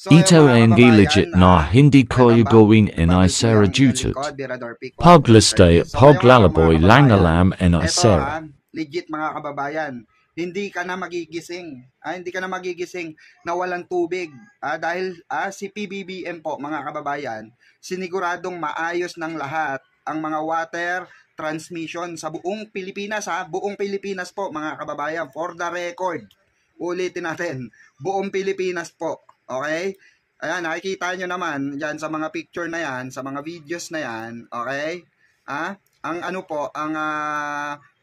So ayun Ito mga ang kababayan, legit na hindi ko magandang gawin in bago isara siyang jutot. likod, Mirador Peak Water Paglastay Service. So ngayong araw mga paglalaboy kababayan, langalam in eto isara. legit mga kababayan, hindi ka na magigising. Hindi ka na magigising na walang tubig. Dahil si PBBM po mga kababayan, siniguradong maayos ng lahat ang mga water transmission sa buong Pilipinas buong Pilipinas po mga kababayan. For the record, ulitin natin, buong Pilipinas po. Okay? Ayan, nakikita nyo naman dyan sa mga picture na yan, sa mga videos na yan, okay? Ang ano po, ang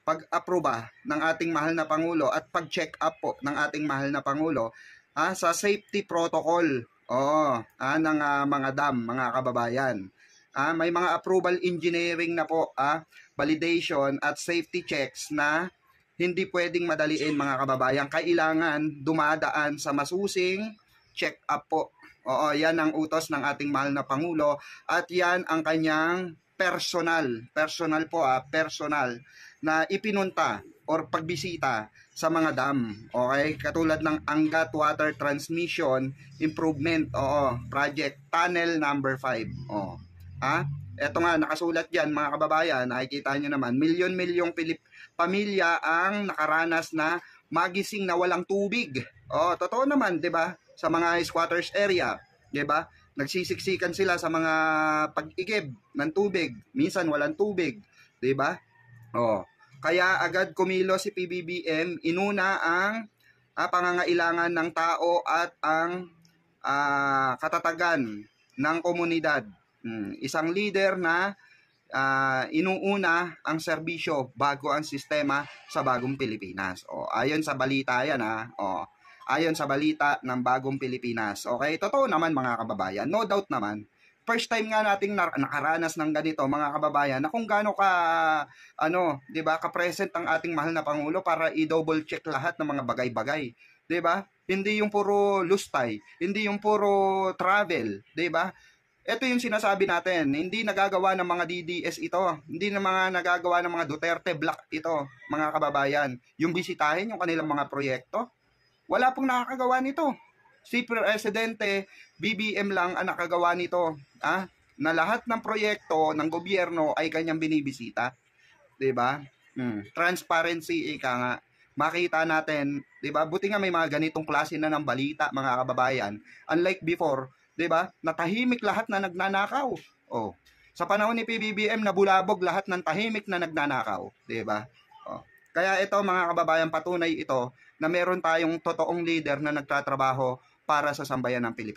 pag-aproba ng ating mahal na Pangulo at pag-check up po ng ating mahal na Pangulo sa safety protocol ng mga dam, mga kababayan. May mga approval engineering na po, validation at safety checks na hindi pwedeng madaliin mga kababayan. Kailangan dumadaan sa masusing check up po. Yan ang utos ng ating mahal na Pangulo at yan ang kanyang personal na ipinunta or pagbisita sa mga dam. Okay? Katulad ng Angat Water Transmission Improvement Project Tunnel number 5. Ito nga, nakasulat dyan mga kababayan, nakikita nyo naman, milyon-milyong pamilya ang nakaranas na magising na walang tubig. Totoo naman, 'di ba? Sa mga squatters area, 'di ba? Nagsisiksikan sila sa mga pag-igib ng tubig. Minsan walang tubig, 'di ba? Kaya agad kumilo si PBBM, inuna ang pangangailangan ng tao at ang katatagan ng komunidad. Isang leader na inuuna ang serbisyo bago ang sistema sa bagong Pilipinas. Ayon sa balita yan ayon sa balita ng bagong Pilipinas. Okay, totoo naman mga kababayan, no doubt naman. First time nga nating nakaranas ng ganito mga kababayan na kung gaano ka 'di ba, ka-present ang ating mahal na Pangulo para i-double check lahat ng mga bagay-bagay, 'di ba? Hindi yung puro lustay, hindi yung puro travel, 'di ba? Ito yung sinasabi natin, hindi nagagawa ng mga DDS ito, hindi na mga nagagawa ng mga Duterte Black ito, mga kababayan. Yung bisitahin yung kanilang mga proyekto, wala pong nakakagawa nito. Si Presidente BBM lang ang nakagawa nito, na lahat ng proyekto ng gobyerno ay kanyang binibisita. 'Di ba? Transparency ika nga. Makita natin, 'di ba? Buti nga may mga ganitong klase na ng balita, mga kababayan. Unlike before, 'di ba? Natahimik lahat na nagnanakaw. Sa panahon ni PBBM nabulabog lahat ng tahimik na nagnanakaw, 'di ba? Kaya ito mga kababayan, patunay ito na meron tayong totoong leader na nagtatrabaho para sa sambayan ng Pilipinas.